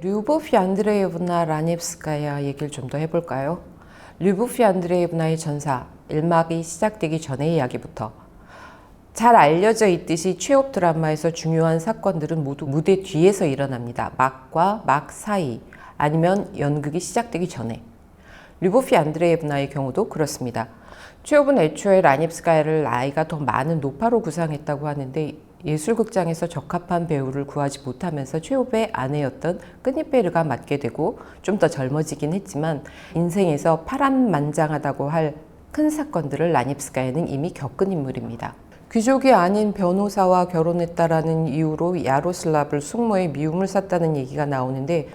류보피 안드레예브나 라니엡스카야 얘기를 좀 더 해볼까요? 류보피 안드레예브나의 전사, 1막이 시작되기 전의 이야기부터 잘 알려져 있듯이 취업 드라마에서 중요한 사건들은 모두 무대 뒤에서 일어납니다. 막과 막 사이, 아니면 연극이 시작되기 전에. 류보피 안드레예브나의 경우도 그렇습니다. 취업은 애초에 라니엡스카야를 나이가 더 많은 노파로 구상했다고 하는데 예술극장에서 적합한 배우를 구하지 못하면서 최후의 아내였던 끄니페르가 맡게 되고 좀 더 젊어지긴 했지만 인생에서 파란만장하다고 할 큰 사건들을 라니엡스카야는 이미 겪은 인물입니다. 귀족이 아닌 변호사와 결혼했다라는 이유로 야로슬랍을 숙모의 미움을 샀다는 얘기가 나오는데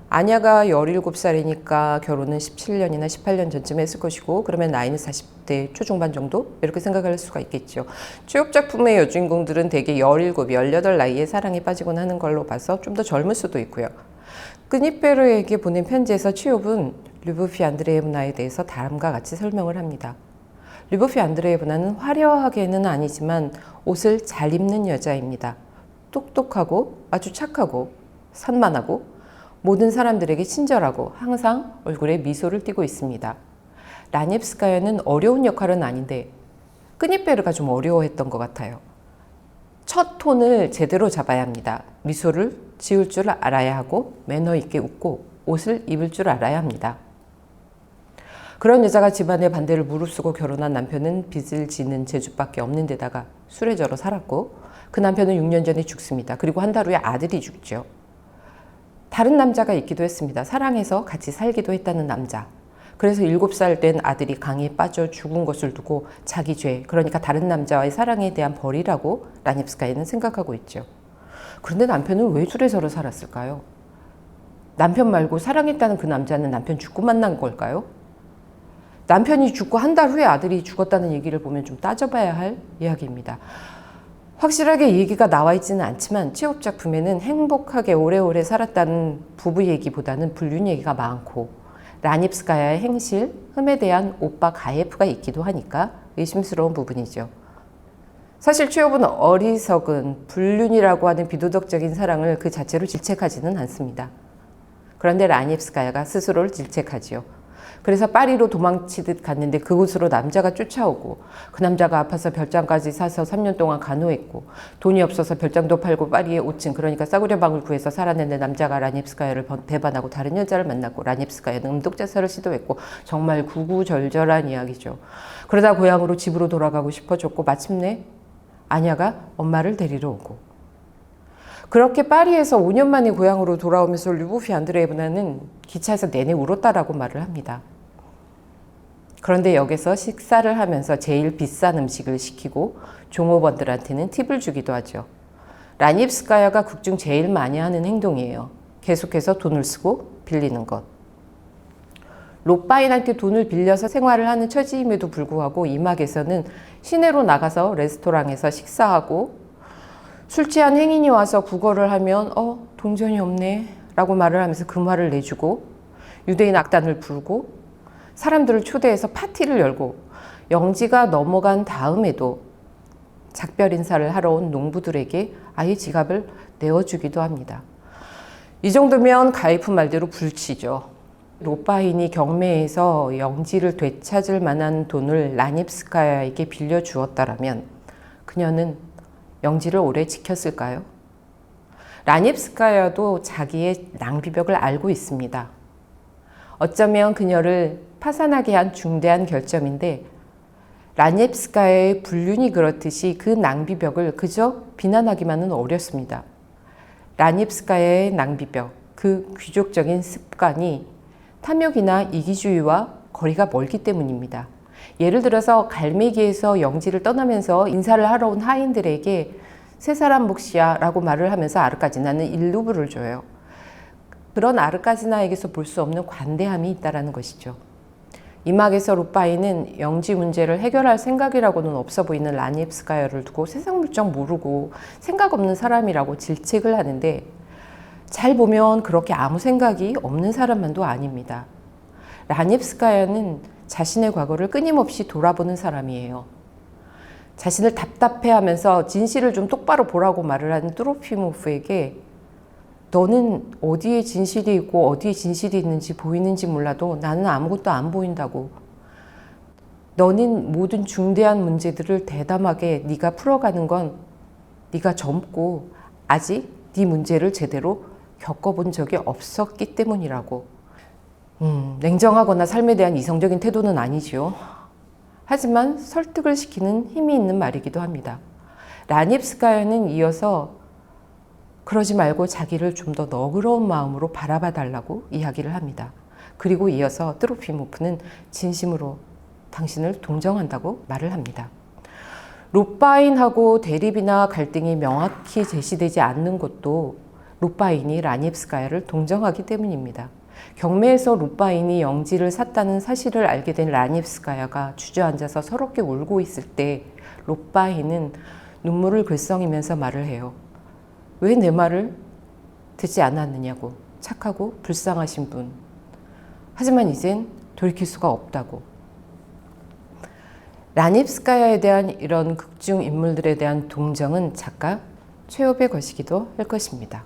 아냐가 17살이니까 결혼은 17년이나 18년 전쯤 했을 것이고 그러면 나이는 40대 초중반 정도? 이렇게 생각할 수가 있겠죠. 취업작품의 여주인공들은 대개 17, 18 나이에 사랑에 빠지곤 하는 걸로 봐서 좀 더 젊을 수도 있고요. 끄니페르에게 보낸 편지에서 취업은 류보피 안드레예브나에 대해서 다음과 같이 설명을 합니다. 류보피 안드레예브나는 화려하게는 아니지만 옷을 잘 입는 여자입니다. 똑똑하고 아주 착하고 산만하고 모든 사람들에게 친절하고 항상 얼굴에 미소를 띠고 있습니다. 라니엡스카야는 어려운 역할은 아닌데 끄니페르가 좀 어려워했던 것 같아요. 첫 톤을 제대로 잡아야 합니다. 미소를 지을 줄 알아야 하고 매너 있게 웃고 옷을 입을 줄 알아야 합니다. 그런 여자가 집안의 반대를 무릅쓰고 결혼한 남편은 빚을 지는 재주밖에 없는 데다가 술에 절어 살았고 그 남편은 6년 전에 죽습니다. 그리고 한 달 후에 아들이 죽죠. 다른 남자가 있기도 했습니다. 사랑해서 같이 살기도 했다는 남자. 그래서 7살 된 아들이 강에 빠져 죽은 것을 두고 자기 죄, 그러니까 다른 남자와의 사랑에 대한 벌이라고 라니엡스카야는 생각하고 있죠. 그런데 남편은 왜 술에 절어 살았을까요? 남편 말고 사랑했다는 그 남자는 남편 죽고 만난 걸까요? 남편이 죽고 한 달 후에 아들이 죽었다는 얘기를 보면 좀 따져봐야 할 이야기입니다. 확실하게 얘기가 나와 있지는 않지만 취업작품에는 행복하게 오래오래 살았다는 부부 얘기보다는 불륜 얘기가 많고 라니엡스카야의 행실, 흠에 대한 오빠 가예프가 있기도 하니까 의심스러운 부분이죠. 사실 취업은 어리석은 불륜이라고 하는 비도덕적인 사랑을 그 자체로 질책하지는 않습니다. 그런데 라니엡스카야가 스스로를 질책하지요. 그래서 파리로 도망치듯 갔는데 그곳으로 남자가 쫓아오고 그 남자가 아파서 별장까지 사서 3년 동안 간호했고 돈이 없어서 별장도 팔고 파리에 5층 그러니까 싸구려 방을 구해서 살아냈는데 남자가 라니엡스카야를 배반하고 다른 여자를 만났고 라니엡스카야는 음독자살을 시도했고 정말 구구절절한 이야기죠. 그러다 고향으로 집으로 돌아가고 싶어졌고 마침내 아냐가 엄마를 데리러 오고 그렇게 파리에서 5년 만에 고향으로 돌아오면서 류보피 안드레예브나는 기차에서 내내 울었다라고 말을 합니다. 그런데 여기서 식사를 하면서 제일 비싼 음식을 시키고 종업원들한테는 팁을 주기도 하죠. 라니엡스카야가 극 중 제일 많이 하는 행동이에요. 계속해서 돈을 쓰고 빌리는 것. 로빠인한테 돈을 빌려서 생활을 하는 처지임에도 불구하고 이 막에서는 시내로 나가서 레스토랑에서 식사하고 술 취한 행인이 와서 구걸을 하면 동전이 없네 라고 말을 하면서 금화를 내주고 유대인 악단을 부르고 사람들을 초대해서 파티를 열고 영지가 넘어간 다음에도 작별 인사를 하러 온 농부들에게 아예 지갑을 내어주기도 합니다. 이 정도면 가이프 말대로 불치죠. 로빠인이 경매에서 영지를 되찾을 만한 돈을 라니엡스카야에게 빌려주었다라면 그녀는 영지를 오래 지켰을까요? 라니엡스카야도 자기의 낭비벽을 알고 있습니다. 어쩌면 그녀를 파산하게 한 중대한 결점인데 라니엡스카야의 불륜이 그렇듯이 그 낭비벽을 그저 비난하기만은 어렵습니다. 라니엡스카야의 낭비벽, 그 귀족적인 습관이 탐욕이나 이기주의와 거리가 멀기 때문입니다. 예를 들어서 갈매기에서 영지를 떠나면서 인사를 하러 온 하인들에게 세 사람 몫이야 라고 말을 하면서 아르카지나는 1루블을 줘요. 그런 아르카지나에게서 볼 수 없는 관대함이 있다는 것이죠. 이 막에서 로빠인은 영지 문제를 해결할 생각이라고는 없어 보이는 라니엡스카야를 두고 세상 물정 모르고 생각 없는 사람이라고 질책을 하는데 잘 보면 그렇게 아무 생각이 없는 사람만도 아닙니다. 라니엡스카야는 자신의 과거를 끊임없이 돌아보는 사람이에요. 자신을 답답해하면서 진실을 좀 똑바로 보라고 말을 하는 뚜로피모프에게 너는 어디에 진실이 있고 어디에 진실이 있는지 보이는지 몰라도 나는 아무것도 안 보인다고. 너는 모든 중대한 문제들을 대담하게 네가 풀어가는 건 네가 젊고 아직 네 문제를 제대로 겪어본 적이 없었기 때문이라고. 냉정하거나 삶에 대한 이성적인 태도는 아니지요. 하지만 설득을 시키는 힘이 있는 말이기도 합니다. 라니엡스카야는 이어서 그러지 말고 자기를 좀 더 너그러운 마음으로 바라봐 달라고 이야기를 합니다. 그리고 이어서 트로피모프는 진심으로 당신을 동정한다고 말을 합니다. 롯바인하고 대립이나 갈등이 명확히 제시되지 않는 것도 롯바인이 라니엡스카야를 동정하기 때문입니다. 경매에서 롯바인이 영지를 샀다는 사실을 알게 된 라니엡스카야가 주저앉아서 서럽게 울고 있을 때 롯바인은 눈물을 글썽이면서 말을 해요. 왜 내 말을 듣지 않았느냐고. 착하고 불쌍하신 분. 하지만 이젠 돌이킬 수가 없다고. 라니엡스카야에 대한 이런 극중 인물들에 대한 동정은 작가 최업의 것이기도 할 것입니다.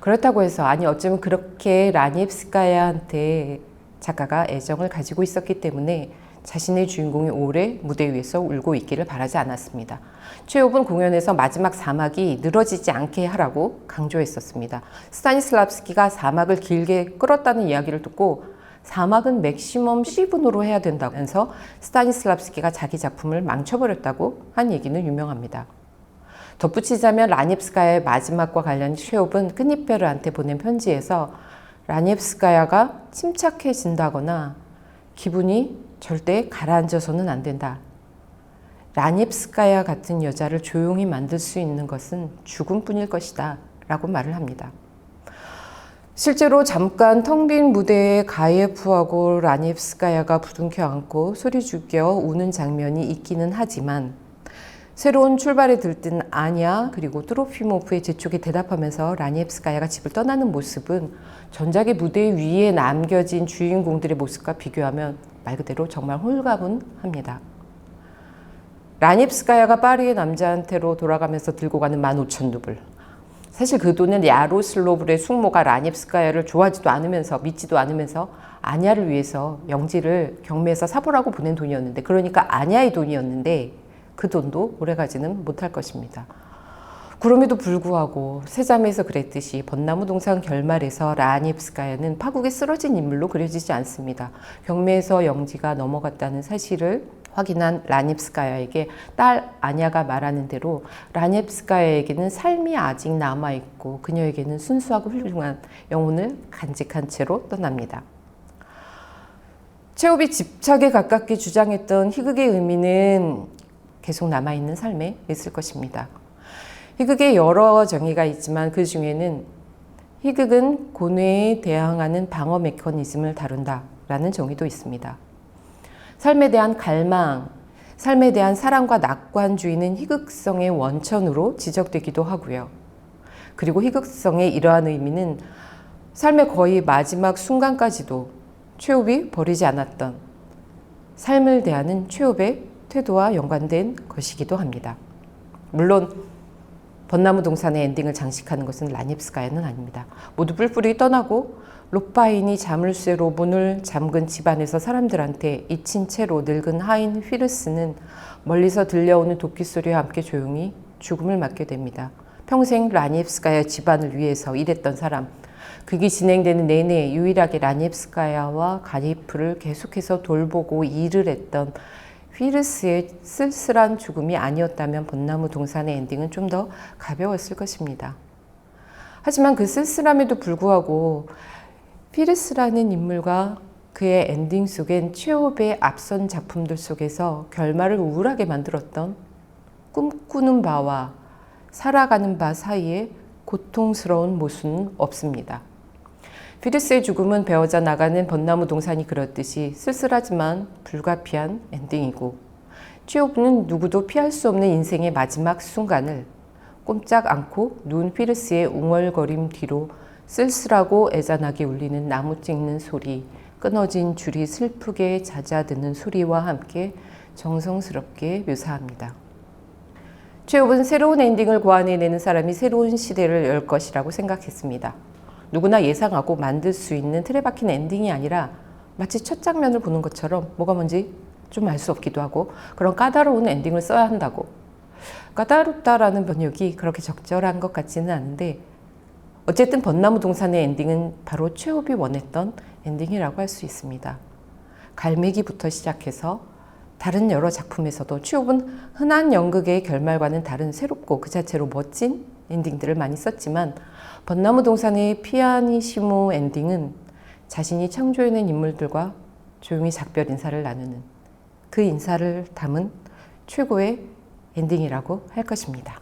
그렇다고 해서 아니 어쩌면 그렇게 라니엡스카야한테 작가가 애정을 가지고 있었기 때문에 자신의 주인공이 오래 무대 위에서 울고 있기를 바라지 않았습니다. 최업은 공연에서 마지막 사막이 늘어지지 않게 하라고 강조했었습니다. 스타니슬랍스키가 사막을 길게 끌었다는 이야기를 듣고 사막은 맥시멈 10분으로 해야 된다면서 스타니슬랍스키가 자기 작품을 망쳐버렸다고 한 얘기는 유명합니다. 덧붙이자면 라니엡스카야의 마지막과 관련 최업은 끝니페르한테 보낸 편지에서 라니엡스카야가 침착해진다거나 기분이 절대 가라앉아서는 안 된다. 라니엡스카야 같은 여자를 조용히 만들 수 있는 것은 죽음뿐일 것이다 라고 말을 합니다. 실제로 잠깐 텅 빈 무대에 가예프하고 라니엡스카야가 부둥켜 안고 소리 죽여 우는 장면이 있기는 하지만 새로운 출발에 들뜬 아냐 그리고 트로피모프의 재촉에 대답하면서 라니엡스카야가 집을 떠나는 모습은 전작의 무대 위에 남겨진 주인공들의 모습과 비교하면 말 그대로 정말 홀가분합니다. 라니엡스카야가 파리의 남자한테로 돌아가면서 들고 가는 15,000루블. 사실 그 돈은 야로슬로브의 숙모가 라니엡스카야를 좋아하지도 않으면서 믿지도 않으면서 아냐를 위해서 영지를 경매에서 사보라고 보낸 돈이었는데, 그러니까 아냐의 돈이었는데 그 돈도 오래가지는 못할 것입니다. 그럼에도 불구하고 세자매에서 그랬듯이 벚나무 동산 결말에서 라니엡스카야는 파국에 쓰러진 인물로 그려지지 않습니다. 경매에서 영지가 넘어갔다는 사실을 확인한 라니엡스카야에게 딸 아냐가 말하는 대로 라니엡스카야에게는 삶이 아직 남아있고 그녀에게는 순수하고 훌륭한 영혼을 간직한 채로 떠납니다. 체홉이 집착에 가깝게 주장했던 희극의 의미는 계속 남아있는 삶에 있을 것입니다. 희극에 여러 정의가 있지만 그 중에는 희극은 고뇌에 대항하는 방어 메커니즘을 다룬다라는 정의도 있습니다. 삶에 대한 갈망, 삶에 대한 사랑과 낙관주의는 희극성의 원천으로 지적되기도 하고요. 그리고 희극성의 이러한 의미는 삶의 거의 마지막 순간까지도 최홉이 버리지 않았던 삶을 대하는 최홉의 태도와 연관된 것이기도 합니다. 물론 벚나무 동산의 엔딩을 장식하는 것은 라니엡스카야는 아닙니다. 모두 뿔뿔이 떠나고 롯바인이 자물쇠로 문을 잠근 집안에서 사람들한테 잊힌 채로 늙은 하인 휘르스는 멀리서 들려오는 도끼 소리와 함께 조용히 죽음을 맞게 됩니다. 평생 라니엡스카야 집안을 위해서 일했던 사람, 극이 진행되는 내내 유일하게 라니엡스카야와 가니프를 계속해서 돌보고 일을 했던 휘르스의 쓸쓸한 죽음이 아니었다면 벚나무 동산의 엔딩은 좀 더 가벼웠을 것입니다. 하지만 그 쓸쓸함에도 불구하고 휘르스라는 인물과 그의 엔딩 속엔 최홉의 앞선 작품들 속에서 결말을 우울하게 만들었던 꿈꾸는 바와 살아가는 바 사이에 고통스러운 모순은 없습니다. 휘르스의 죽음은 베어져 나가는 벚나무 동산이 그렇듯이 쓸쓸하지만 불가피한 엔딩이고, 최홉은 누구도 피할 수 없는 인생의 마지막 순간을 꼼짝 않고 누운 휘르스의 웅얼거림 뒤로 쓸쓸하고 애잔하게 울리는 나무 찍는 소리, 끊어진 줄이 슬프게 잦아드는 소리와 함께 정성스럽게 묘사합니다. 최욱은 새로운 엔딩을 고안해내는 사람이 새로운 시대를 열 것이라고 생각했습니다. 누구나 예상하고 만들 수 있는 틀에 박힌 엔딩이 아니라 마치 첫 장면을 보는 것처럼 뭐가 뭔지 좀 알 수 없기도 하고 그런 까다로운 엔딩을 써야 한다고. 까다롭다라는 번역이 그렇게 적절한 것 같지는 않은데 어쨌든 벚나무 동산의 엔딩은 바로 최욱이 원했던 엔딩이라고 할 수 있습니다. 갈매기부터 시작해서 다른 여러 작품에서도 최욱은 흔한 연극의 결말과는 다른 새롭고 그 자체로 멋진 엔딩들을 많이 썼지만 벚나무 동산의 피아니시모 엔딩은 자신이 창조해낸 인물들과 조용히 작별 인사를 나누는 그 인사를 담은 최고의 엔딩이라고 할 것입니다.